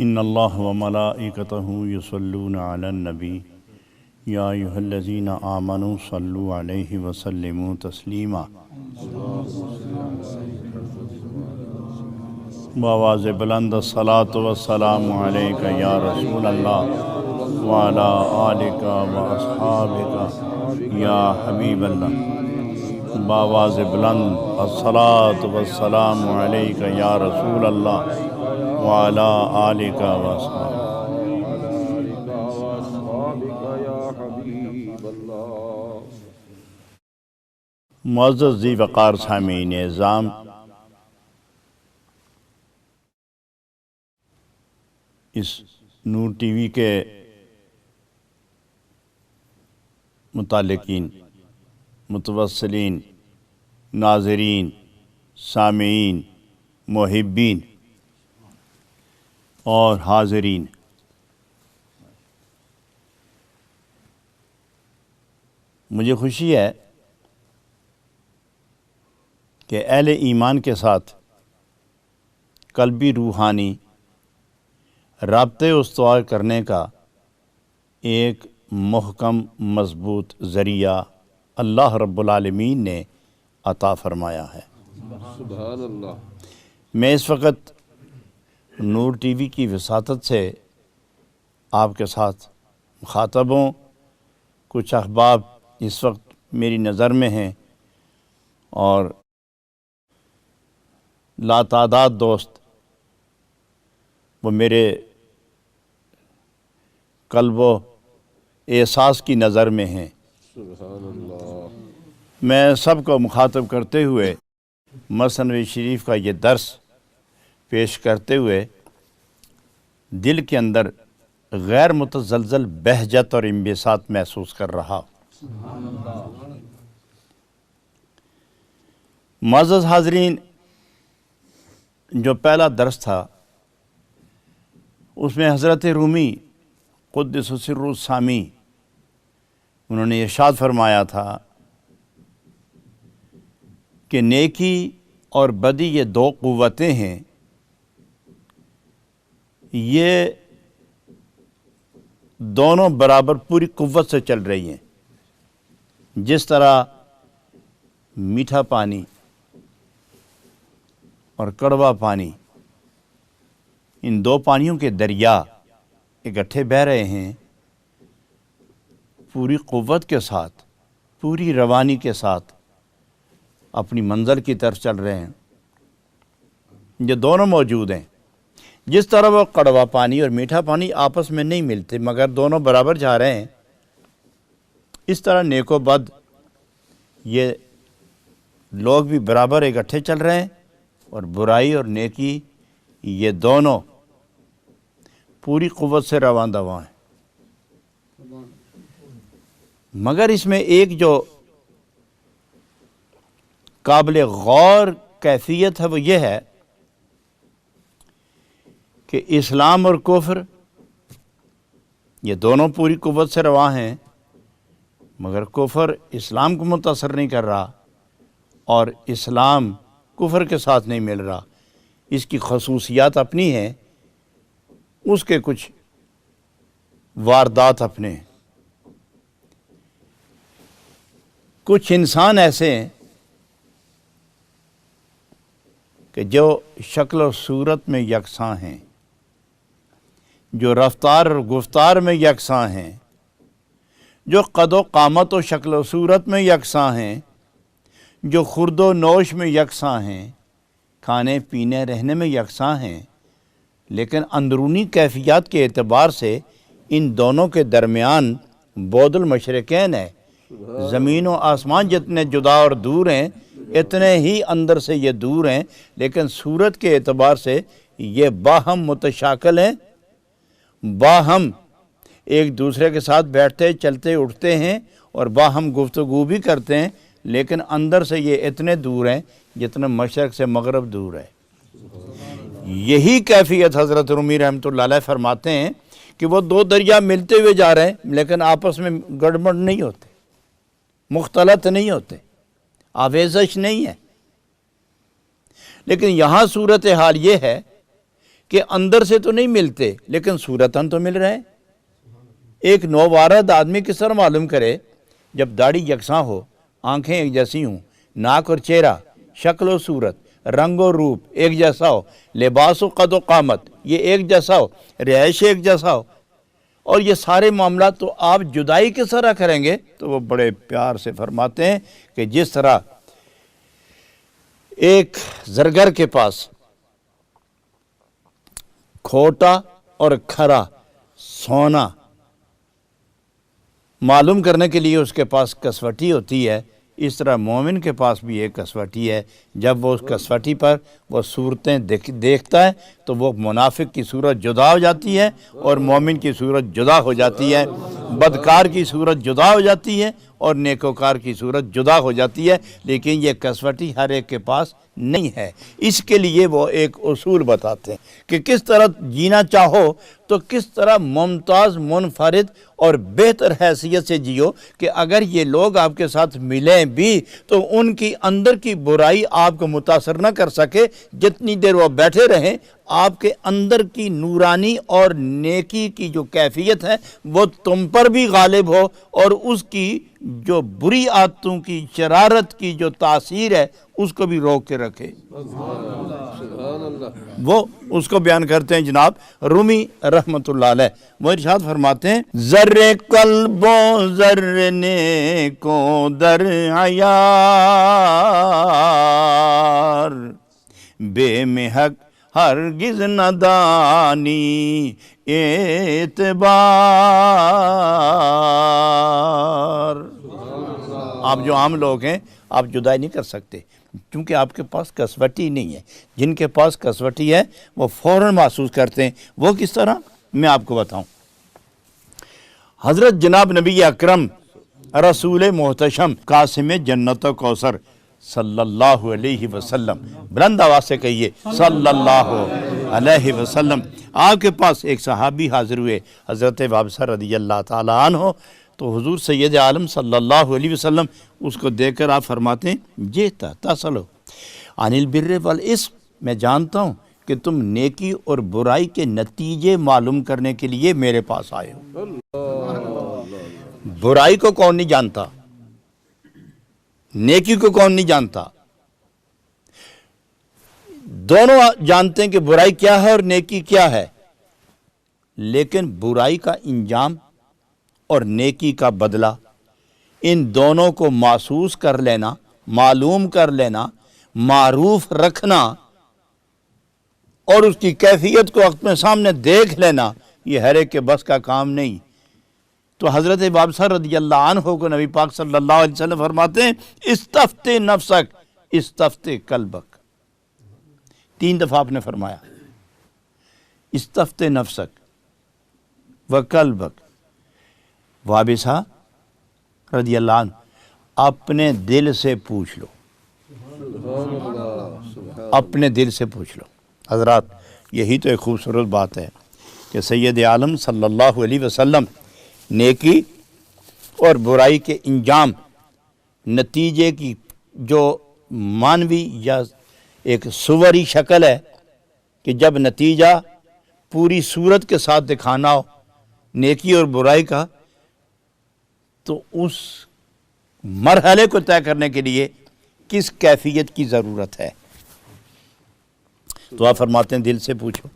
ان اللہ و ملائکتہ یصلون علی النبی یا ایھا الذین آمنوا صلوا علیہ وسلموا تسلیما۔ بآواز بلند الصلاۃ والسلام علیک یا رسول اللہ وعلی آلک واصحابک یا حبیب اللہ۔ بآواز بلند الصلاۃ والسلام علیک یا رسول اللہ وعلی آلک واصحابک۔ معزز ذی وقار سامعین اعظام، اس نور ٹی وی کے متعلقین، متوسلین، ناظرین، سامعین، محبین اور حاضرین، مجھے خوشی ہے کہ اہل ایمان کے ساتھ قلبی روحانی رابطے استوار کرنے کا ایک محکم مضبوط ذریعہ اللہ رب العالمین نے عطا فرمایا ہے۔ سبحان اللہ۔ میں اس وقت نور ٹی وی کی وساطت سے آپ کے ساتھ مخاطب ہوں۔ کچھ احباب اس وقت میری نظر میں ہیں اور لاتعداد دوست وہ میرے قلب و احساس کی نظر میں ہیں۔ سبحان اللہ۔ میں سب کو مخاطب کرتے ہوئے مثنوی شریف کا یہ درس پیش کرتے ہوئے دل کے اندر غیر متزلزل بہجت اور انبساط محسوس کر رہا ہوں۔ معزز حاضرین، جو پہلا درس تھا اس میں حضرت رومی قدس سرہ السامی انہوں نے ارشاد فرمایا تھا کہ نیکی اور بدی یہ دو قوتیں ہیں، یہ دونوں برابر پوری قوت سے چل رہی ہیں۔ جس طرح میٹھا پانی اور کڑوا پانی، ان دو پانیوں کے دریا اکٹھے بہہ رہے ہیں، پوری قوت کے ساتھ، پوری روانی کے ساتھ اپنی منزل کی طرف چل رہے ہیں۔ یہ دونوں موجود ہیں۔ جس طرح وہ کڑوا پانی اور میٹھا پانی آپس میں نہیں ملتے مگر دونوں برابر جا رہے ہیں، اس طرح نیک و بد یہ لوگ بھی برابر اکٹھے چل رہے ہیں، اور برائی اور نیکی یہ دونوں پوری قوت سے رواں دواں ہیں۔ مگر اس میں ایک جو قابل غور کیفیت ہے وہ یہ ہے کہ اسلام اور کفر یہ دونوں پوری قوت سے رواں ہیں، مگر کفر اسلام کو متاثر نہیں کر رہا اور اسلام کفر کے ساتھ نہیں مل رہا۔ اس کی خصوصیات اپنی ہیں، اس کے کچھ واردات اپنے ہیں۔ کچھ انسان ایسے ہیں کہ جو شکل و صورت میں یکساں ہیں، جو رفتار اور گفتار میں یکساں ہیں، جو قد و قامت و شکل و صورت میں یکساں ہیں، جو خورد و نوش میں یکساں ہیں، کھانے پینے رہنے میں یکساں ہیں، لیکن اندرونی کیفیات کے اعتبار سے ان دونوں کے درمیان بعد المشرقین ہے۔ زمین و آسمان جتنے جدا اور دور ہیں اتنے ہی اندر سے یہ دور ہیں، لیکن صورت کے اعتبار سے یہ باہم متشاکل ہیں، باہم ایک دوسرے کے ساتھ بیٹھتے چلتے اٹھتے ہیں اور باہم گفتگو بھی کرتے ہیں، لیکن اندر سے یہ اتنے دور ہیں جتنے مشرق سے مغرب دور ہے۔ یہی کیفیت حضرت رومی رحمۃ اللہ علیہ فرماتے ہیں کہ وہ دو دریا ملتے ہوئے جا رہے ہیں لیکن آپس میں گڑبڑ نہیں ہوتے، مختلط نہیں ہوتے، آویزش نہیں ہے۔ لیکن یہاں صورتحال یہ ہے کہ اندر سے تو نہیں ملتے لیکن صورتاً تو مل رہے ہیں۔ ایک نووارد آدمی کس طرح معلوم کرے جب داڑھی یکساں ہو، آنکھیں ایک جیسی ہوں، ناک اور چہرہ، شکل و صورت، رنگ و روپ ایک جیسا ہو، لباس و قد و قامت یہ ایک جیسا ہو، رہائش ایک جیسا ہو، اور یہ سارے معاملات، تو آپ جدائی کس طرح کریں گے؟ تو وہ بڑے پیار سے فرماتے ہیں کہ جس طرح ایک زرگر کے پاس کھوٹا اور کھرا سونا معلوم کرنے کے لیے اس کے پاس کسوٹی ہوتی ہے، اس طرح مومن کے پاس بھی ایک کسوٹی ہے۔ جب وہ اس کسوٹی پر وہ صورتیں دیکھتا ہے تو وہ منافق کی صورت جدا ہو جاتی ہے اور مومن کی صورت جدا ہو جاتی ہے، بدکار کی صورت جدا ہو جاتی ہے اور نیکوکار کی صورت جدا ہو جاتی ہے، لیکن یہ کسوٹی ہر ایک کے پاس نہیں ہے۔ اس کے لیے وہ ایک اصول بتاتے ہیں کہ کس طرح جینا چاہو تو کس طرح ممتاز، منفرد اور بہتر حیثیت سے جیو کہ اگر یہ لوگ آپ کے ساتھ ملیں بھی تو ان کی اندر کی برائی آپ کو متاثر نہ کر سکے، جتنی دیر وہ بیٹھے رہیں آپ کے اندر کی نورانی اور نیکی کی جو کیفیت ہے وہ تم پر بھی غالب ہو اور اس کی جو بری عادتوں کی، شرارت کی جو تاثیر ہے اس کو بھی روک کے رکھے۔ وہ اس کو بیان کرتے ہیں جناب رومی رحمت اللہ علیہ، وہ ارشاد فرماتے ہیں ذر قلب و ذر نیکو در عیار، بے محق ہرگز نہ دانی اعتبار۔ آپ جو عام لوگ ہیں آپ جدائی نہیں کر سکتے کیونکہ آپ کے پاس کسوٹی نہیں ہے۔ جن کے پاس کسوٹی ہے وہ فوراً محسوس کرتے ہیں۔ وہ کس طرح؟ میں آپ کو بتاؤں۔ حضرت جناب نبی اکرم رسول محتشم قاسم جنت و کوثر صلی اللہ علیہ وسلم، بلند آواز سے کہیے صلی اللہ علیہ وسلم، آپ کے پاس ایک صحابی حاضر ہوئے حضرت وابسہ رضی اللہ تعالیٰ عنہ، تو حضور سید عالم صلی اللہ علیہ وسلم اس کو دیکھ کر آپ فرماتے ہیں جیتا تسلو عن البر والاسم، میں جانتا ہوں کہ تم نیکی اور برائی کے نتیجے معلوم کرنے کے لیے میرے پاس آئے ہو۔ برائی کو کون نہیں جانتا؟ نیکی کو کون نہیں جانتا؟ دونوں جانتے ہیں کہ برائی کیا ہے اور نیکی کیا ہے، لیکن برائی کا انجام اور نیکی کا بدلہ، ان دونوں کو محسوس کر لینا، معلوم کر لینا، معروف رکھنا اور اس کی کیفیت کو اپنے سامنے دیکھ لینا، یہ ہر ایک کے بس کا کام نہیں۔ تو حضرت وابسہ رضی اللہ عنہ کو نبی پاک صلی اللہ علیہ وسلم فرماتے ہیں استفت نفسک استفت قلبک، 3 دفعہ آپ نے فرمایا استفت نفسک وقلبک۔ وابسہ رضی اللہ عنہ اپنے دل سے پوچھ لو، اپنے دل سے پوچھ لو۔ حضرات یہی تو ایک خوبصورت بات ہے کہ سید عالم صلی اللہ علیہ وسلم نیکی اور برائی کے انجام، نتیجے کی جو مانوی یا ایک صوری شکل ہے کہ جب نتیجہ پوری صورت کے ساتھ دکھانا ہو نیکی اور برائی کا، تو اس مرحلے کو طے کرنے کے لیے کس کیفیت کی ضرورت ہے؟ تو آپ فرماتے ہیں دل سے پوچھو،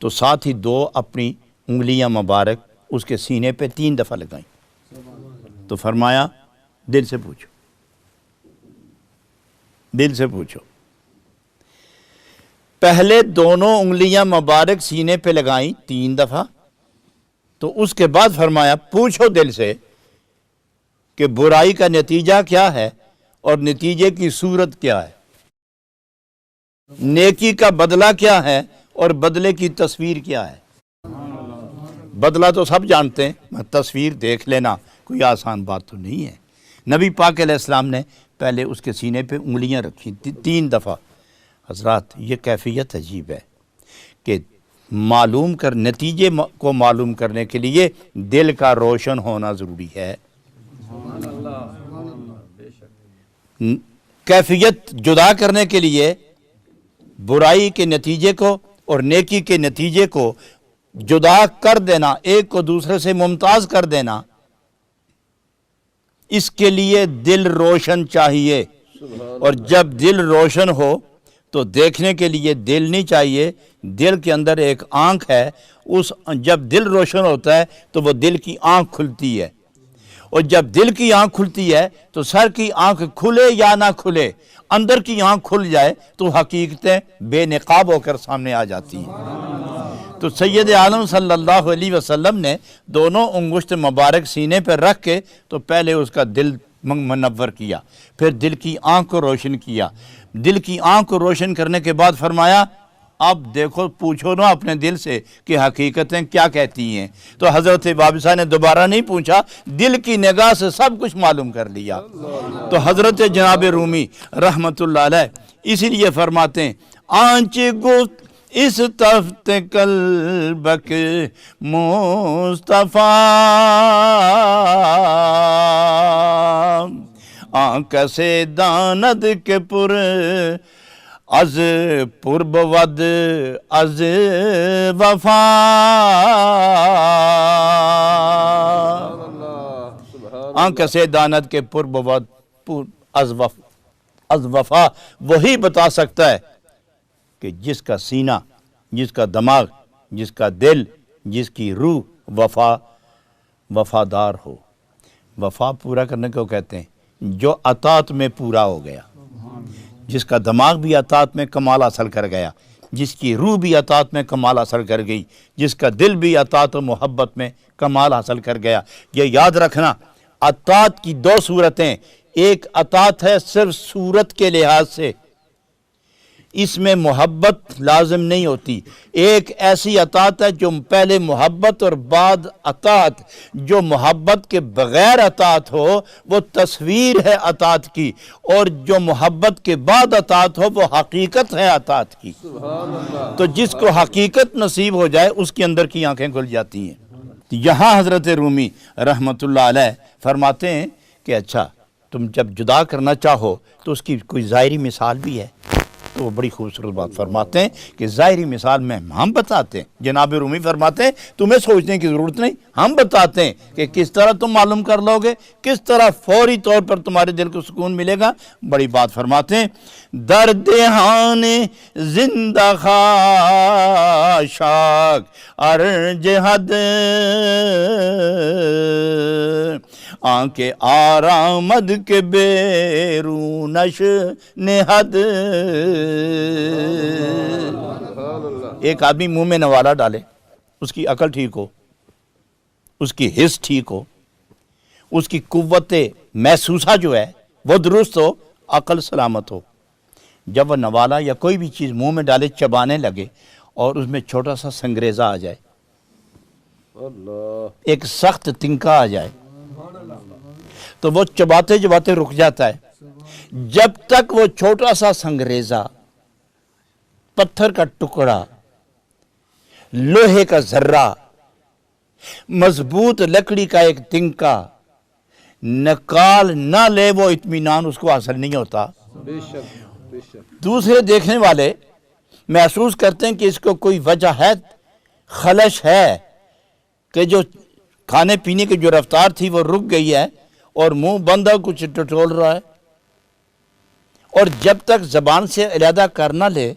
تو ساتھ ہی 2 اپنی انگلیاں مبارک اس کے سینے پہ 3 دفعہ لگائیں، تو فرمایا دل سے پوچھو، دل سے پوچھو۔ پہلے دونوں انگلیاں مبارک سینے پہ لگائیں 3 دفعہ، تو اس کے بعد فرمایا پوچھو دل سے کہ برائی کا نتیجہ کیا ہے اور نتیجے کی صورت کیا ہے، نیکی کا بدلہ کیا ہے اور بدلے کی تصویر کیا ہے۔ بدلہ تو سب جانتے ہیں، تصویر دیکھ لینا کوئی آسان بات تو نہیں ہے۔ نبی پاک علیہ السلام نے پہلے اس کے سینے پہ انگلیاں رکھی 3 دفعہ۔ حضرات یہ کیفیت عجیب ہے کہ معلوم کر نتیجے کو معلوم کرنے کے لیے دل کا روشن ہونا ضروری ہے۔ کیفیت جدا کرنے کے لیے برائی کے نتیجے کو اور نیکی کے نتیجے کو جدا کر دینا، ایک کو دوسرے سے ممتاز کر دینا، اس کے لیے دل روشن چاہیے۔ اور جب دل روشن ہو تو دیکھنے کے لیے دل نہیں چاہیے، دل کے اندر ایک آنکھ ہے، جب دل روشن ہوتا ہے تو وہ دل کی آنکھ کھلتی ہے، اور جب دل کی آنکھ کھلتی ہے تو سر کی آنکھ کھلے یا نہ کھلے، اندر کی آنکھ کھل جائے تو حقیقتیں بے نقاب ہو کر سامنے آ جاتی ہیں۔ تو سید عالم صلی اللہ علیہ وسلم نے دونوں انگشت مبارک سینے پر رکھ کے تو پہلے اس کا دل منور کیا، پھر دل کی آنکھ کو روشن کیا۔ دل کی آنکھ کو روشن کرنے کے بعد فرمایا اب دیکھو، پوچھو نا اپنے دل سے کہ حقیقتیں کیا کہتی ہیں۔ تو حضرت بابی نے دوبارہ نہیں پوچھا، دل کی نگاہ سے سب کچھ معلوم کر لیا۔ تو حضرت جناب رومی رحمت اللہ علیہ اسی لیے فرماتے ہیں آنچ گفت اس تفت قلبک مصطفیٰ، آنکھ سے داند کے پر از پر بود از وفا، آنکھ سے داند کے پر بود از وفا وہی بتا سکتا ہے کہ جس کا سینہ، جس کا دماغ، جس کا دل، جس کی روح وفادار ہو۔ وفا پورا کرنے کو کہتے ہیں جو اطاعت میں پورا ہو گیا، جس کا دماغ بھی اطاعت میں کمال حاصل کر گیا، جس کی روح بھی اطاعت میں کمال حاصل کر گئی، جس کا دل بھی اطاعت و محبت میں کمال حاصل کر گیا۔ یہ یاد رکھنا، اطاعت کی دو صورتیں، ایک اطاعت ہے صرف صورت کے لحاظ سے، اس میں محبت لازم نہیں ہوتی، ایک ایسی اطاعت ہے جو پہلے محبت اور بعد اطاعت، جو محبت کے بغیر اطاعت ہو وہ تصویر ہے اطاعت کی، اور جو محبت کے بعد اطاعت ہو وہ حقیقت ہے اطاعت کی۔ تو جس کو حقیقت نصیب ہو جائے اس کے اندر کی آنکھیں کھل جاتی ہیں۔ یہاں حضرت رومی رحمت اللہ علیہ فرماتے ہیں کہ اچھا تم جب جدا کرنا چاہو تو اس کی کوئی ظاہری مثال بھی ہے، تو وہ بڑی خوبصورت بات فرماتے ہیں کہ ظاہری مثال میں ہم بتاتے ہیں۔ جناب رومی فرماتے ہیں تمہیں سوچنے کی ضرورت نہیں، ہم بتاتے ہیں کہ کس طرح تم معلوم کر لو گے، کس طرح فوری طور پر تمہارے دل کو سکون ملے گا۔ بڑی بات فرماتے ہیں درد ہان زندہ خاشاک ارج حد آنکھ آرامد کے بیرونش نہد۔ ایک آدمی منہ میں نوالا ڈالے، اس کی عقل ٹھیک ہو، اس کی حس ٹھیک ہو، اس کی قوت محسوسہ جو ہے وہ درست ہو، عقل سلامت ہو، جب وہ نوالا یا کوئی بھی چیز منہ میں ڈالے چبانے لگے اور اس میں چھوٹا سا سنگریزہ آ جائے، ایک سخت تنکا آ جائے تو وہ چباتے چباتے رک جاتا ہے۔ جب تک وہ چھوٹا سا سنگریزہ، پتھر کا ٹکڑا، لوہے کا ذرہ، مضبوط لکڑی کا ایک تنکا نکال نہ لے، وہ اطمینان اس کو حاصل نہیں ہوتا۔ دوسرے دیکھنے والے محسوس کرتے ہیں کہ اس کو کوئی وجہ ہے، خلش ہے، کہ جو کھانے پینے کی جو رفتار تھی وہ رک گئی ہے اور منہ بندہ کچھ ٹٹول رہا ہے، اور جب تک زبان سے علیحدہ کر نہ لے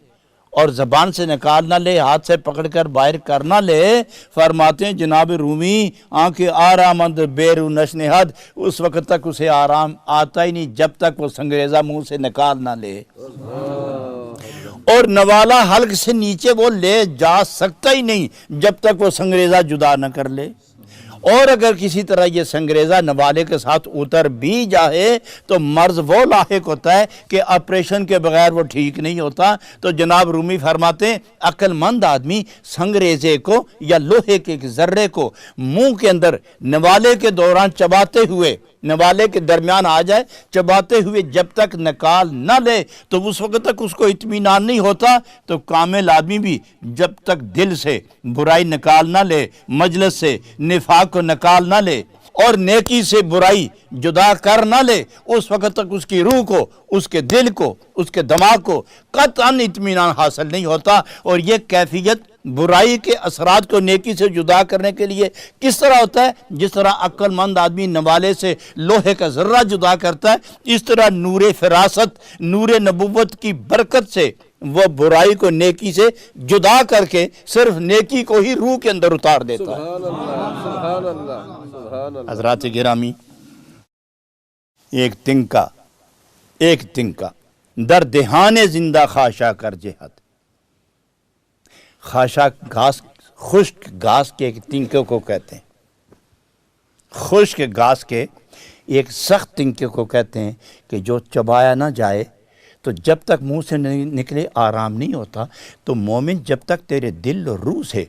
اور زبان سے نکال نہ لے، ہاتھ سے پکڑ کر باہر کر نہ لے، فرماتے ہیں جناب رومی آنکھ آرامند بیرونش نہد، اس وقت تک اسے آرام آتا ہی نہیں جب تک وہ سنگریزہ منہ سے نکال نہ لے، اور نوالا حلق سے نیچے وہ لے جا سکتا ہی نہیں جب تک وہ سنگریزہ جدا نہ کر لے، اور اگر کسی طرح یہ سنگریزہ نوالے کے ساتھ اتر بھی جائے تو مرض وہ لاحق ہوتا ہے کہ آپریشن کے بغیر وہ ٹھیک نہیں ہوتا۔ تو جناب رومی فرماتے ہیں عقل مند آدمی سنگریزے کو یا لوہے کے ذرے کو منہ کے اندر نوالے کے دوران چباتے ہوئے، نوالے کے درمیان آ جائے، چباتے ہوئے جب تک نکال نہ لے تو اس وقت تک اس کو اطمینان نہیں ہوتا۔ تو کامل آدمی بھی جب تک دل سے برائی نکال نہ لے، مجلس سے نفاق کو نکال نہ لے اور نیکی سے برائی جدا کر نہ لے، اس وقت تک اس کی روح کو، اس کے دل کو، اس کے دماغ کو قطعاً اطمینان حاصل نہیں ہوتا۔ اور یہ کیفیت برائی کے اثرات کو نیکی سے جدا کرنے کے لیے کس طرح ہوتا ہے؟ جس طرح عقل مند آدمی نوالے سے لوہے کا ذرہ جدا کرتا ہے، اس طرح نور فراست، نور نبوت کی برکت سے وہ برائی کو نیکی سے جدا کر کے صرف نیکی کو ہی روح کے اندر اتار دیتا ہے۔ سبحان اللہ سبحان اللہ سبحان اللہ۔ حضرات گرامی، ایک تنکا در دہان زندہ خاشا کر جہت، خاشا گھاس، خشک گھاس کے ایک تنکے کو کہتے ہیں، خشک گھاس کے ایک سخت تنکے کو کہتے ہیں کہ جو چبایا نہ جائے تو جب تک منہ سے نکلے آرام نہیں ہوتا۔ تو مومن جب تک تیرے دل اور روح سے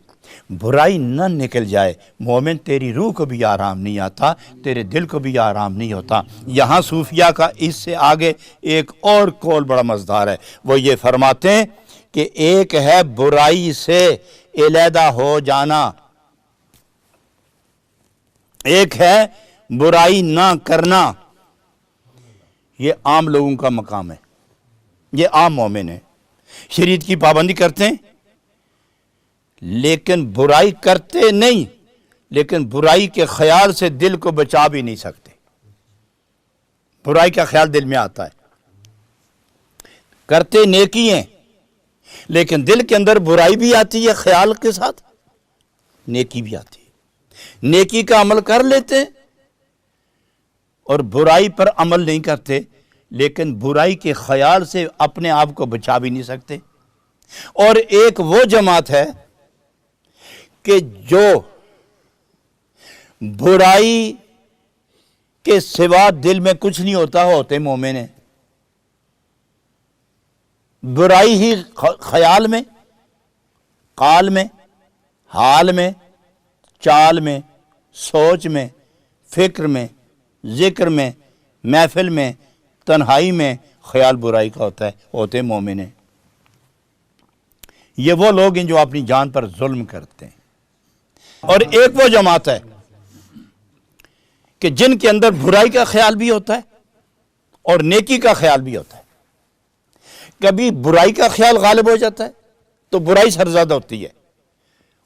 برائی نہ نکل جائے، مومن تیری روح کو بھی آرام نہیں آتا، تیرے دل کو بھی آرام نہیں ہوتا۔ یہاں صوفیہ کا اس سے آگے ایک اور قول بڑا مزدار ہے، وہ یہ فرماتے ہیں کہ ایک ہے برائی سے علیحدہ ہو جانا، ایک ہے برائی نہ کرنا۔ یہ عام لوگوں کا مقام ہے، یہ عام مومن ہے، شریعت کی پابندی کرتے ہیں لیکن برائی کرتے نہیں، لیکن برائی کے خیال سے دل کو بچا بھی نہیں سکتے۔ برائی کا خیال دل میں آتا ہے، کرتے نیکی ہیں لیکن دل کے اندر برائی بھی آتی ہے، خیال کے ساتھ نیکی بھی آتی ہے۔ نیکی کا عمل کر لیتے ہیں اور برائی پر عمل نہیں کرتے، لیکن برائی کے خیال سے اپنے آپ کو بچا بھی نہیں سکتے۔ اور ایک وہ جماعت ہے کہ جو برائی کے سوا دل میں کچھ نہیں ہوتا، ہوتے مومن ہیں۔ برائی ہی خیال میں، قال میں، حال میں، چال میں، سوچ میں، فکر میں، ذکر میں، محفل میں، تنہائی میں خیال برائی کا ہوتا ہے، ہوتے مومن ہیں۔ یہ وہ لوگ ہیں جو اپنی جان پر ظلم کرتے ہیں۔ اور ایک وہ جماعت ہے کہ جن کے اندر برائی کا خیال بھی ہوتا ہے اور نیکی کا خیال بھی ہوتا ہے۔ کبھی برائی کا خیال غالب ہو جاتا ہے تو برائی سرزدہ ہوتی ہے،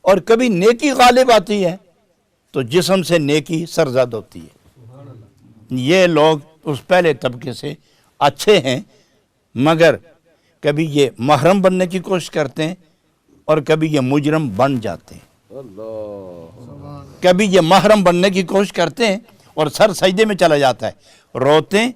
اور کبھی نیکی غالب آتی ہے تو جسم سے نیکی سرزد ہوتی ہے۔ یہ لوگ اس پہلے طبقے سے اچھے ہیں، مگر کبھی یہ محرم بننے کی کوشش کرتے ہیں اور کبھی یہ مجرم بن جاتے ہیں۔ کبھی یہ محرم بننے کی کوشش کرتے ہیں اور سر سجدے میں چلا جاتا ہے، روتے ہیں،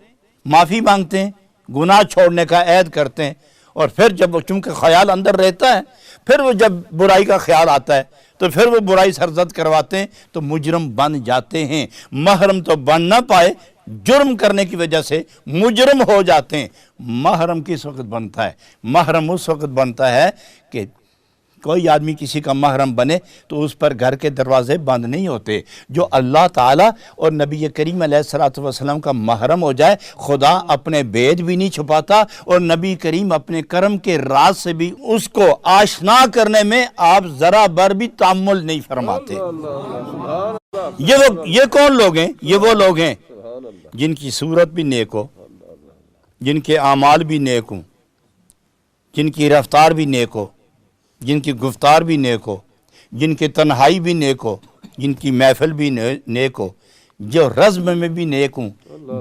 معافی مانگتے ہیں، گناہ چھوڑنے کا عہد کرتے ہیں، اور پھر جب چونکہ خیال اندر رہتا ہے، پھر وہ جب برائی کا خیال آتا ہے تو پھر وہ برائی سرزد کرواتے ہیں تو مجرم بن جاتے ہیں۔ محرم تو بن نہ پائے، جرم کرنے کی وجہ سے مجرم ہو جاتے ہیں۔ محرم کس وقت بنتا ہے؟ محرم اس وقت بنتا ہے کہ کوئی آدمی کسی کا محرم بنے تو اس پر گھر کے دروازے بند نہیں ہوتے۔ جو اللہ تعالیٰ اور نبی کریم علیہ الصلوۃ والسلام کا محرم ہو جائے، خدا اپنے بید بھی نہیں چھپاتا، اور نبی کریم اپنے کرم کے راز سے بھی اس کو آشنا کرنے میں آپ ذرا بر بھی تامل نہیں فرماتے۔ یہ کون لوگ ہیں؟ یہ وہ لوگ ہیں جن کی صورت بھی نیک ہو، جن کے اعمال بھی نیک ہوں، جن کی رفتار بھی نیک ہو، جن کی گفتار بھی نیک ہو، جن کی تنہائی بھی نیک ہو، جن کی محفل بھی نیک ہو، جو رزم میں بھی نیک ہوں،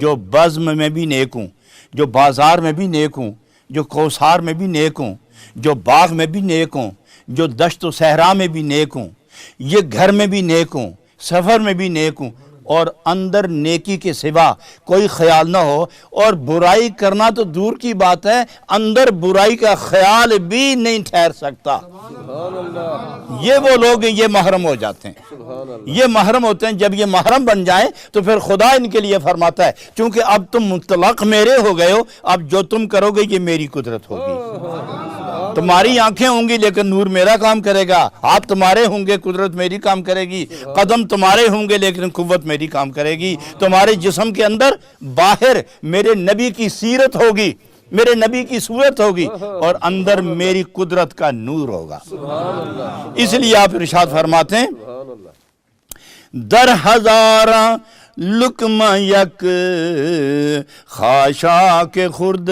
جو بزم میں بھی نیک ہوں، جو بازار میں بھی نیک ہوں، جو کوثار میں بھی نیک ہوں، جو باغ میں بھی نیک ہوں، جو دشت و صحرا میں بھی نیک ہوں، یہ گھر میں بھی نیک ہوں، سفر میں بھی نیک ہوں، اور اندر نیکی کے سوا کوئی خیال نہ ہو، اور برائی کرنا تو دور کی بات ہے، اندر برائی کا خیال بھی نہیں ٹھہر سکتا۔ یہ وہ لوگ ہیں، یہ محرم ہو جاتے ہیں، یہ محرم ہوتے ہیں۔ جب یہ محرم بن جائیں تو پھر خدا ان کے لیے فرماتا ہے چونکہ اب تم مطلق میرے ہو گئے ہو، اب جو تم کرو گے یہ میری قدرت ہوگی۔ تمہاری آنکھیں ہوں گی لیکن نور میرا کام کرے گا، ہاتھ تمہارے ہوں گے قدرت میری کام کرے گی، قدم تمہارے ہوں گے لیکن قوت میری کام کرے گی۔ تمہارے جسم کے اندر باہر میرے نبی کی سیرت ہوگی، میرے نبی کی صورت ہوگی، اور اندر میری قدرت کا نور ہوگا۔ اس لیے آپ ارشاد فرماتے ہیں در ہزاراں لقمہ یک خاشاک خرد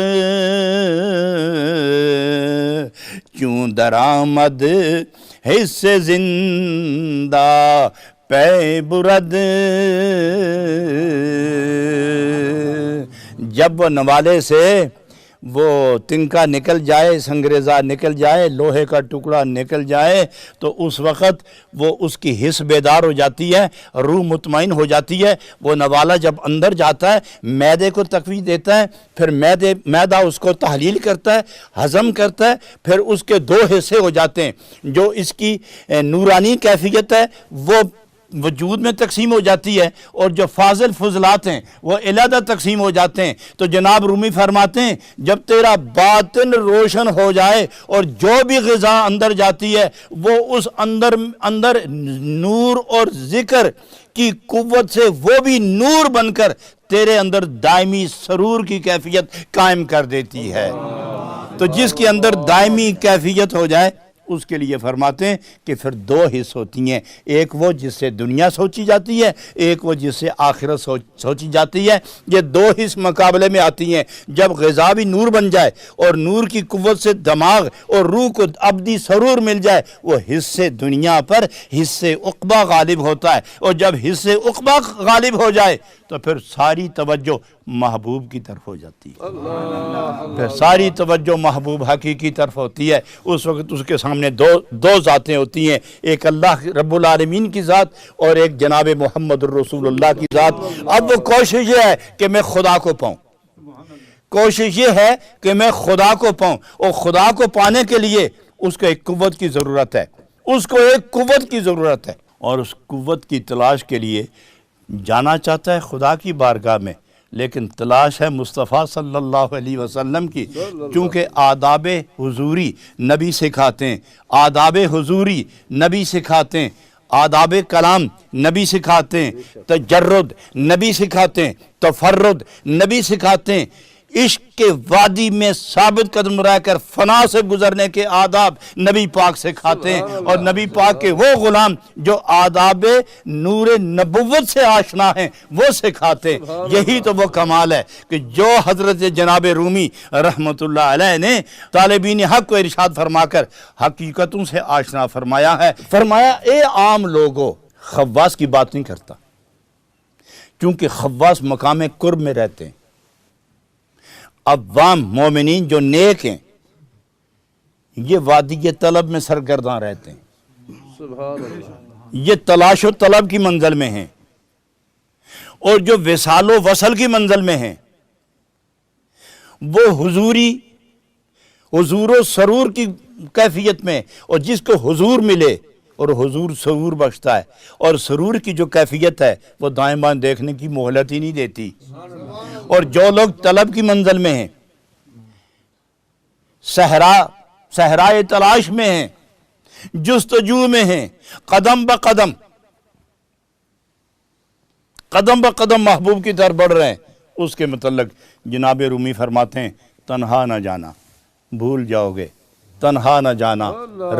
چون درآمد حصے زندہ پے برد جب وہ نوالے سے وہ تنکا نکل جائے، سنگریزہ نکل جائے، لوہے کا ٹکڑا نکل جائے تو اس وقت وہ اس کی حس بیدار ہو جاتی ہے، روح مطمئن ہو جاتی ہے۔ وہ نوالا جب اندر جاتا ہے معدے کو تقویت دیتا ہے، پھر معدہ اس کو تحلیل کرتا ہے، ہضم کرتا ہے، پھر اس کے دو حصے ہو جاتے ہیں۔ جو اس کی نورانی کیفیت ہے وہ وجود میں تقسیم ہو جاتی ہے، اور جو فاضل فضلات ہیں وہ علیحدہ تقسیم ہو جاتے ہیں۔ تو جناب رومی فرماتے ہیں جب تیرا باطن روشن ہو جائے اور جو بھی غذا اندر جاتی ہے وہ اس اندر نور اور ذکر کی قوت سے وہ بھی نور بن کر تیرے اندر دائمی سرور کی کیفیت قائم کر دیتی ہے۔ تو جس کے اندر دائمی کیفیت ہو جائے اس کے لیے فرماتے ہیں کہ پھر دو حص ہوتی ہیں، ایک وہ جس سے دنیا سوچی جاتی ہے، ایک وہ جس سے آخرت سوچی جاتی ہے۔ یہ دو حص مقابلے میں آتی ہیں۔ جب غذا بھی نور بن جائے اور نور کی قوت سے دماغ اور روح کو ابدی سرور مل جائے، وہ حصے دنیا پر حصے عقبہ غالب ہوتا ہے، اور جب حصے عقبہ غالب ہو جائے تو پھر ساری توجہ محبوب کی طرف ہو جاتی ہے، پھر ساری توجہ محبوب حقیقی طرف ہوتی ہے۔ اس وقت اس کے سامنے دو ذاتیں ہوتی ہیں، ایک اللہ رب العالمین کی ذات اور ایک جناب محمد الرسول اللہ کی ذات۔ اب وہ کوشش یہ ہے کہ میں خدا کو پاؤں، کوشش یہ ہے کہ میں خدا کو پاؤں، اور خدا کو پانے کے لیے اس کو ایک قوت کی ضرورت ہے، اس کو ایک قوت کی ضرورت ہے، اور اس قوت کی تلاش کے لیے جانا چاہتا ہے خدا کی بارگاہ میں، لیکن تلاش ہے مصطفیٰ صلی اللہ علیہ وسلم کی، چونکہ آداب حضوری نبی سکھاتے ہیں، آداب حضوری نبی سکھاتے ہیں، آداب کلام نبی سکھاتے ہیں، تجرد نبی سکھاتے ہیں، تفرد نبی سکھاتے ہیں، عشق کے وادی میں ثابت قدم رہ کر فنا سے گزرنے کے آداب نبی پاک سکھاتے ہیں، اور نبی پاک کے وہ غلام جو آداب نور نبوت سے آشنا ہیں وہ سکھاتے ہیں۔ یہی تو وہ کمال ہے کہ جو حضرت جناب رومی رحمت اللہ علیہ نے طالبین حق کو ارشاد فرما کر حقیقتوں سے آشنا فرمایا ہے۔ فرمایا اے عام لوگوں، خواص کی بات نہیں کرتا، کیونکہ خواص مقام قرب میں رہتے ہیں۔ عوام مومنین جو نیک ہیں یہ وادی طلب میں سرگرداں رہتے ہیں، سبحان اللہ، یہ تلاش و طلب کی منزل میں ہیں، اور جو وصال و وصل کی منزل میں ہیں وہ حضور و سرور کی کیفیت میں، اور جس کو حضور ملے اور حضور سرور بخشتا ہے، اور سرور کی جو کیفیت ہے وہ دائیں بائیں دیکھنے کی مہلت ہی نہیں دیتی۔ اور جو لوگ طلب کی منزل میں ہیں، صحرائے تلاش میں ہیں، جستجو میں ہیں، قدم بہ قدم محبوب کی طرف بڑھ رہے ہیں، اس کے متعلق جناب رومی فرماتے ہیں تنہا نہ جانا، بھول جاؤ گے، تنہا نہ جانا،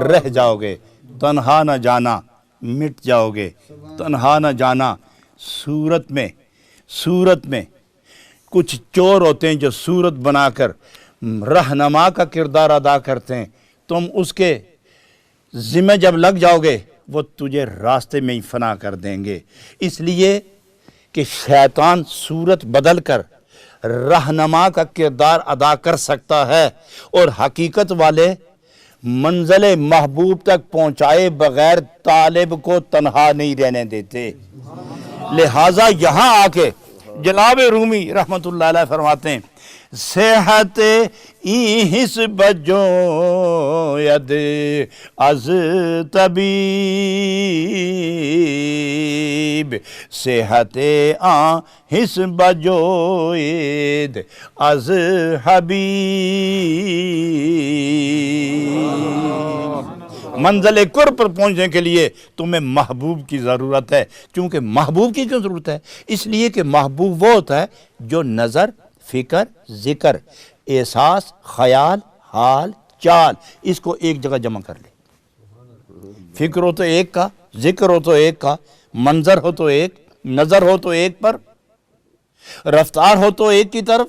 رہ جاؤ گے، تنہا نہ جانا، مٹ جاؤ گے، تنہا نہ جانا۔ صورت میں کچھ چور ہوتے ہیں جو صورت بنا کر رہنما کا کردار ادا کرتے ہیں، تم اس کے ذمہ جب لگ جاؤ گے وہ تجھے راستے میں ہی فنا کر دیں گے۔ اس لیے کہ شیطان صورت بدل کر رہنما کا کردار ادا کر سکتا ہے، اور حقیقت والے منزل محبوب تک پہنچائے بغیر طالب کو تنہا نہیں رہنے دیتے۔ لہٰذا یہاں آ کے جناب رومی رحمت اللہ علیہ فرماتے ہیں صحت ای حس بجو ید از طبیب، صحت آ حس بجو ید از حبیب۔ منزل قرب پر پہنچنے کے لیے تمہیں محبوب کی ضرورت ہے۔ کیونکہ محبوب کی کیوں ضرورت ہے؟ اس لیے کہ محبوب وہ ہوتا ہے جو نظر، فکر، ذکر، احساس، خیال، حال، چال اس کو ایک جگہ جمع کر لے۔ فکر ہو تو ایک کا، ذکر ہو تو ایک کا، منظر ہو تو ایک، نظر ہو تو ایک پر، رفتار ہو تو ایک کی طرف،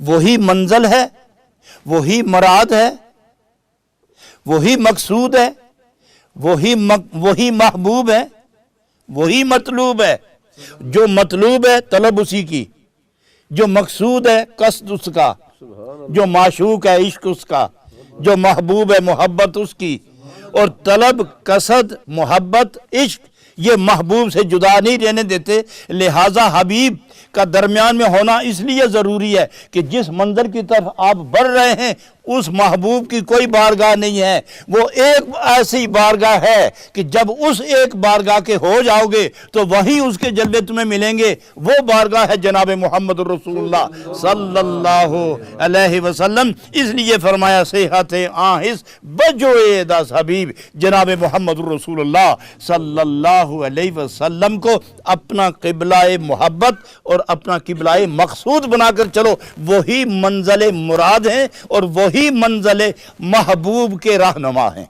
وہی منزل ہے، وہی مراد ہے، وہی مقصود ہے، وہی محبوب ہے، وہی مطلوب ہے۔ جو مطلوب ہے طلب اسی کی، جو مقصود ہے قصد اس کا، جو معشوق ہے عشق اس کا، جو محبوب ہے محبت اس کی۔ اور طلب، قصد، محبت، عشق یہ محبوب سے جدا نہیں رہنے دیتے، لہٰذا حبیب کا درمیان میں ہونا اس لیے ضروری ہے کہ جس منظر کی طرف آپ بڑھ رہے ہیں اس محبوب کی کوئی بارگاہ نہیں ہے، وہ ایک ایسی بارگاہ ہے کہ جب اس ایک بارگاہ کے ہو جاؤ گے تو وہیں اس کے جلوے تمہیں ملیں گے۔ وہ بارگاہ ہے جناب محمد رسول اللہ صلی اللہ علیہ وسلم۔ اس لیے فرمایا صیحت آہس بجوئے دس حبیب، جناب محمد رسول اللہ صلی اللہ علیہ وسلم کو اپنا قبلہ محبت اور اپنا قبلہ مقصود بنا کر چلو، وہی منزل مراد ہیں اور وہی منزل محبوب کے رہنما ہیں۔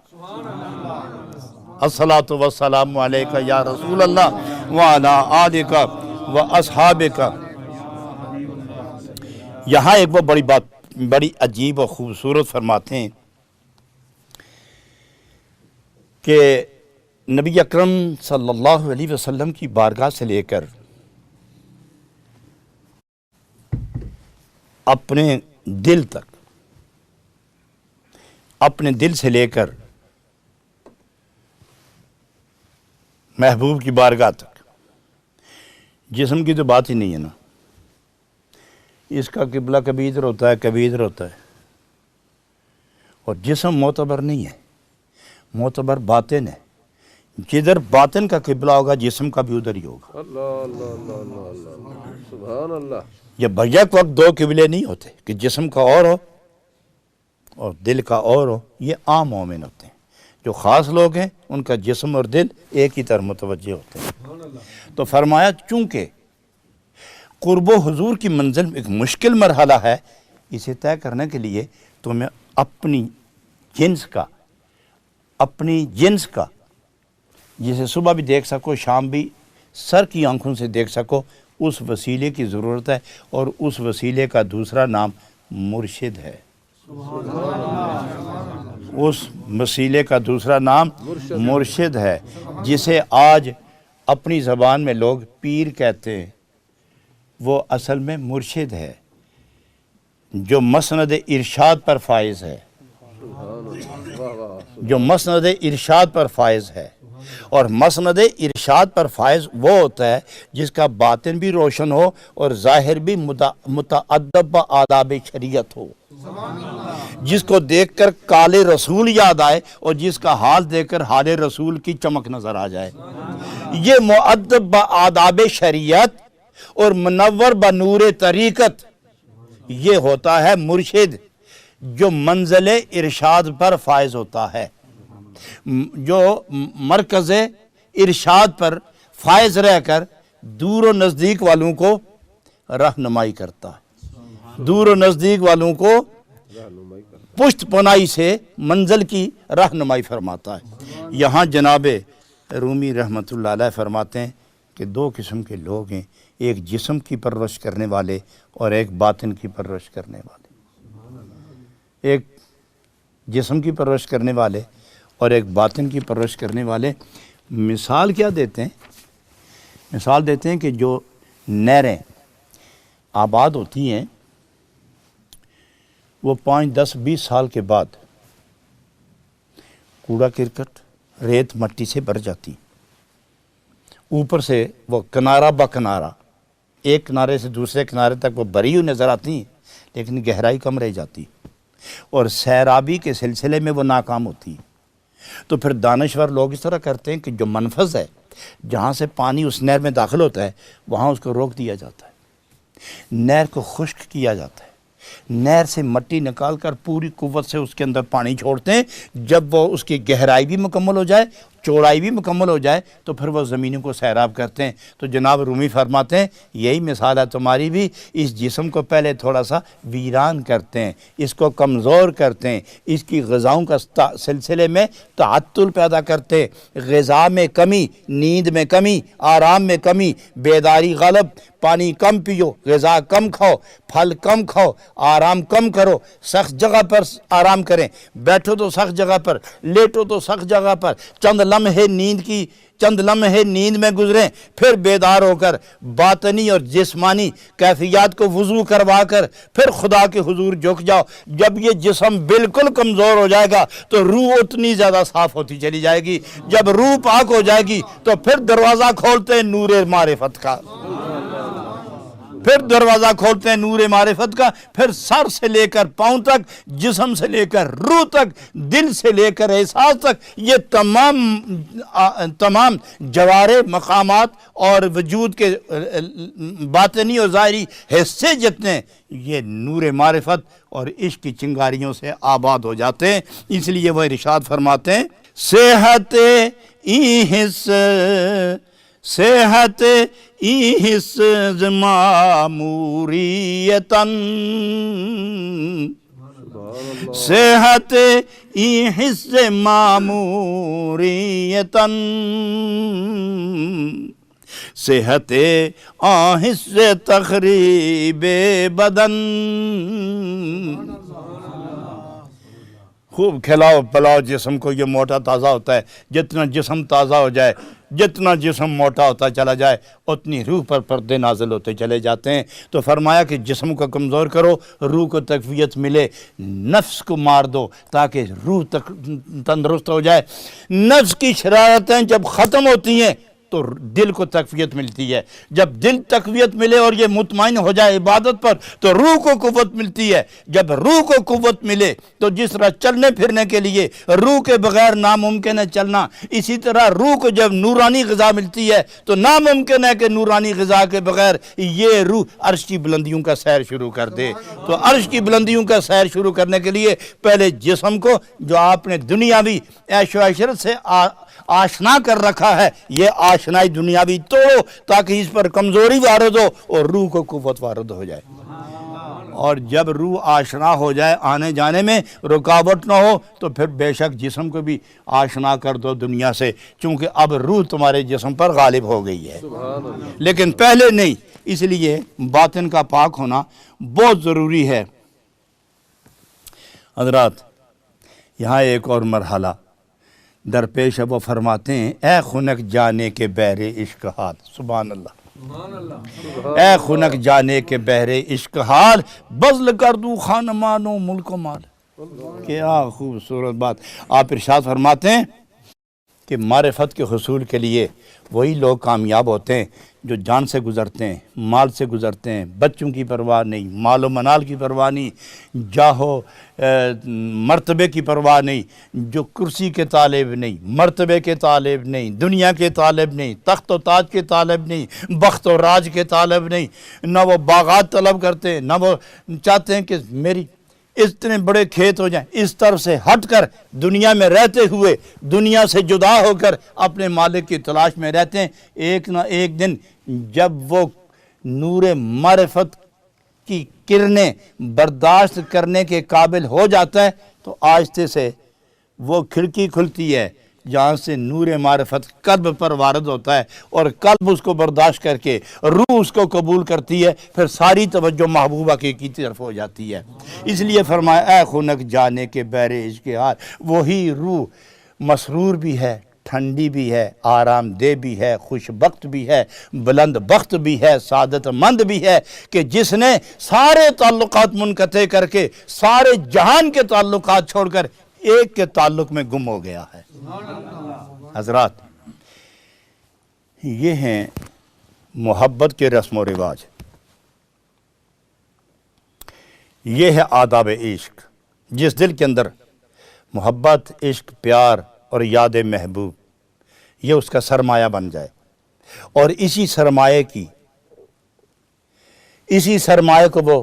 الصلاۃ والسلام علیکہ یا رسول اللہ وعلی آلک و اصحابک۔ یہاں ایک وہ بڑی بات، بڑی عجیب و خوبصورت فرماتے ہیں کہ نبی اکرم صلی اللہ علیہ وسلم کی بارگاہ سے لے کر اپنے دل تک، اپنے دل سے لے کر محبوب کی بارگاہ تک، جسم کی تو بات ہی نہیں ہے نا۔ اس کا قبلہ کبھی ادھر ہوتا ہے کبھی ادھر ہوتا ہے، اور جسم معتبر نہیں ہے، معتبر باطن ہے۔ جدھر باطن کا قبلہ ہوگا جسم کا بھی ادھر ہی ہوگا۔ اللہ اللہ اللہ اللہ اللہ، سبحان اللہ۔ یہ بیک وقت دو قبلے نہیں ہوتے کہ جسم کا اور ہو اور دل کا اور ہو، یہ عام مومن ہوتے ہیں۔ جو خاص لوگ ہیں ان کا جسم اور دل ایک ہی طرح متوجہ ہوتے ہیں۔ تو فرمایا چونکہ قرب و حضور کی منزل ایک مشکل مرحلہ ہے، اسے طے کرنے کے لیے تمہیں اپنی جنس کا جسے صبح بھی دیکھ سکو شام بھی سر کی آنکھوں سے دیکھ سکو، اس وسیلے کی ضرورت ہے، اور اس وسیلے کا دوسرا نام مرشد ہے۔ اس وسیلے کا دوسرا نام مرشد ہے، جسے آج اپنی زبان میں لوگ پیر کہتے ہیں، وہ اصل میں مرشد ہے جو مسند ارشاد پر فائز ہے، جو مسند ارشاد پر فائز ہے۔ اور مسند ارشاد پر فائز وہ ہوتا ہے جس کا باطن بھی روشن ہو اور ظاہر بھی متعدب آداب شریعت ہو، جس کو دیکھ کر کال رسول یاد آئے اور جس کا حال دیکھ کر حال رسول کی چمک نظر آ جائے۔ یہ مؤدب آداب شریعت اور منور بنور طریقت، یہ ہوتا ہے مرشد جو منزل ارشاد پر فائز ہوتا ہے، جو مرکز ارشاد پر فائز رہ کر دور و نزدیک والوں کو رہنمائی کرتا ہے، دور و نزدیک والوں کو پشت پناہی سے منزل کی رہنمائی فرماتا ہے۔ یہاں جناب رومی رحمۃ اللہ علیہ فرماتے ہیں کہ دو قسم کے لوگ ہیں، ایک جسم کی پرورش کرنے والے اور ایک باطن کی پرورش کرنے والے۔ ایک جسم کی پرورش کرنے والے اور ایک باطن کی پرورش کرنے والے۔ مثال کیا دیتے ہیں؟ مثال دیتے ہیں کہ جو نہریں آباد ہوتی ہیں وہ 5، 10، 20 سال کے بعد کوڑا کرکٹ ریت مٹی سے بھر جاتی، اوپر سے وہ کنارہ با کنارہ ایک کنارے سے دوسرے کنارے تک وہ بھری ہوئی نظر آتی ہیں، لیکن گہرائی کم رہ جاتی اور سیرابی کے سلسلے میں وہ ناکام ہوتی ہیں۔ تو پھر دانشور لوگ اس طرح کرتے ہیں کہ جو منفذ ہے، جہاں سے پانی اس نہر میں داخل ہوتا ہے، وہاں اس کو روک دیا جاتا ہے، نہر کو خشک کیا جاتا ہے، نہر سے مٹی نکال کر پوری قوت سے اس کے اندر پانی چھوڑتے ہیں، جب وہ اس کی گہرائی بھی مکمل ہو جائے، چوڑائی بھی مکمل ہو جائے تو پھر وہ زمینوں کو سیراب کرتے ہیں۔ تو جناب رومی فرماتے ہیں یہی مثال ہے تمہاری بھی، اس جسم کو پہلے تھوڑا سا ویران کرتے ہیں، اس کو کمزور کرتے ہیں، اس کی غذاؤں کا سلسلے میں تعطل پیدا کرتے ہیں، غذا میں کمی، نیند میں کمی، آرام میں کمی، بیداری غلب، پانی کم پیو، غذا کم کھاؤ، پھل کم کھاؤ، آرام کم کرو، سخت جگہ پر آرام کریں، بیٹھو تو سخت جگہ پر، لیٹو تو سخت جگہ پر، چند لمحے نیند میں گزریں، پھر بیدار ہو کر باطنی اور جسمانی کیفیات کو وضو کروا کر پھر خدا کے حضور جھک جاؤ۔ جب یہ جسم بالکل کمزور ہو جائے گا تو روح اتنی زیادہ صاف ہوتی چلی جائے گی، جب روح پاک ہو جائے گی تو پھر دروازہ کھولتے ہیں نور معرفت کا، پھر دروازہ کھولتے ہیں نور معرفت کا، پھر سر سے لے کر پاؤں تک، جسم سے لے کر روح تک، دل سے لے کر احساس تک، یہ تمام جوارے مقامات اور وجود کے باطنی اور ظاہری حصے جتنے یہ نور معرفت اور عشق کی چنگاریوں سے آباد ہو جاتے ہیں۔ اس لیے وہ ارشاد فرماتے ہیں صحت ای حس معموریتن، صحت ای حس معموریتن، صحت آہس تخریب بدن، خوب کھلاؤ پلاؤ جسم کو، یہ موٹا تازہ ہوتا ہے، جتنا جسم تازہ ہو جائے، جتنا جسم موٹا ہوتا چلا جائے اتنی روح پر پردے نازل ہوتے چلے جاتے ہیں۔ تو فرمایا کہ جسم کو کمزور کرو، روح کو تقویت ملے، نفس کو مار دو تاکہ روح تندرست ہو جائے۔ نفس کی شرارتیں جب ختم ہوتی ہیں تو دل کو تقویت ملتی ہے، جب دل تقویت ملے اور یہ مطمئن ہو جائے عبادت پر تو روح کو قوت ملتی ہے، جب روح کو قوت ملے تو جس طرح چلنے پھرنے کے لیے روح کے بغیر ناممکن ہے چلنا، اسی طرح روح کو جب نورانی غذا ملتی ہے تو ناممکن ہے کہ نورانی غذا کے بغیر یہ روح عرش کی بلندیوں کا سیر شروع کر دے۔ تو عرش کی بلندیوں کا سیر شروع کرنے کے لیے پہلے جسم کو جو آپ نے دنیاوی عیش و عشرت سے آشنا کر رکھا ہے، یہ آشنائی دنیاوی توڑو تاکہ اس پر کمزوری وارد ہو اور روح کو قوت وارد ہو جائے۔ اور جب روح آشنا ہو جائے، آنے جانے میں رکاوٹ نہ ہو، تو پھر بے شک جسم کو بھی آشنا کر دو دنیا سے، چونکہ اب روح تمہارے جسم پر غالب ہو گئی ہے، لیکن پہلے نہیں۔ اس لیے باطن کا پاک ہونا بہت ضروری ہے۔ حضرات یہاں ایک اور مرحلہ درپیش ہے، وہ فرماتے ہیں اے خنک جانے کے بحر عشق حال، سبحان اللہ، اے خنک جانے کے بحر عشق حال، بذل کر دوں خان مان و ملک و مال۔ کیا خوبصورت بات۔ آپ ارشاد فرماتے ہیں کہ معرفت کے حصول کے لیے وہی لوگ کامیاب ہوتے ہیں جو جان سے گزرتے ہیں، مال سے گزرتے ہیں، بچوں کی پرواہ نہیں، مال و منال کی پرواہ نہیں، جاہ و مرتبے کی پرواہ نہیں، جو کرسی کے طالب نہیں، مرتبے کے طالب نہیں، دنیا کے طالب نہیں، تخت و تاج کے طالب نہیں، بخت و راج کے طالب نہیں، نہ وہ باغات طلب کرتے ہیں، نہ وہ چاہتے ہیں کہ میری اتنے بڑے کھیت ہو جائیں۔ اس طرف سے ہٹ کر دنیا میں رہتے ہوئے، دنیا سے جدا ہو کر اپنے مالک کی تلاش میں رہتے ہیں۔ ایک نہ ایک دن جب وہ نور معرفت کی کرنیں برداشت کرنے کے قابل ہو جاتا ہے تو آہستہ سے وہ کھڑکی کھلتی ہے جہاں سے نور معرفت قلب پر وارد ہوتا ہے، اور قلب اس کو برداشت کر کے روح اس کو قبول کرتی ہے، پھر ساری توجہ محبوبہ کی طرف ہو جاتی ہے۔ اس لیے فرمایا اے خنک جانے کے بحر عشق حال، وہی روح مسرور بھی ہے، ٹھنڈی بھی ہے، آرام دہ بھی ہے، خوش بخت بھی ہے، بلند بخت بھی ہے، سعادت مند بھی ہے، کہ جس نے سارے تعلقات منقطع کر کے سارے جہان کے تعلقات چھوڑ کر ایک کے تعلق میں گم ہو گیا ہے۔ حضرات یہ ہیں محبت کے رسم و رواج، یہ ہے آداب عشق۔ جس دل کے اندر محبت، عشق، پیار اور یاد محبوب یہ اس کا سرمایہ بن جائے، اور اسی سرمایہ کو وہ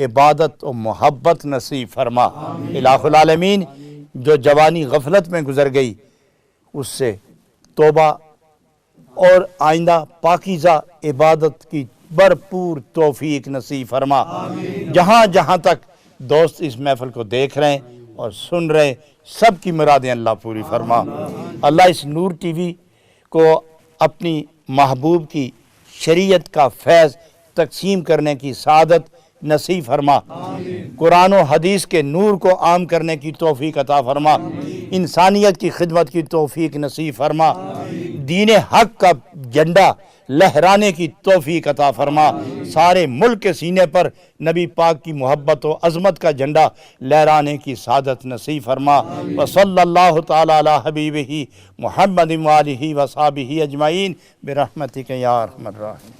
عبادت و محبت نصیب فرما۔ الہ العالمین جو جوانی غفلت میں گزر گئی اس سے توبہ اور آئندہ پاکیزہ عبادت کی بھرپور توفیق نصیب فرما۔ جہاں جہاں تک دوست اس محفل کو دیکھ رہے ہیں اور سن رہے ہیں سب کی مرادیں اللہ پوری فرما۔ اللہ اس نور ٹی وی کو اپنی محبوب کی شریعت کا فیض تقسیم کرنے کی سعادت نصیب فرما۔ قرآن و حدیث کے نور کو عام کرنے کی توفیق عطا فرما۔ انسانیت کی خدمت کی توفیق نصیب فرما۔ دین حق کا جھنڈا لہرانے کی توفیق عطا فرما۔ سارے ملک کے سینے پر نبی پاک کی محبت و عظمت کا جھنڈا لہرانے کی سعادت نصیب فرما۔ وصلی اللہ تعالی علی حبیبہ محمد وآلہ وصحبہ اجمعین برحمتک یا ارحم الراحمین۔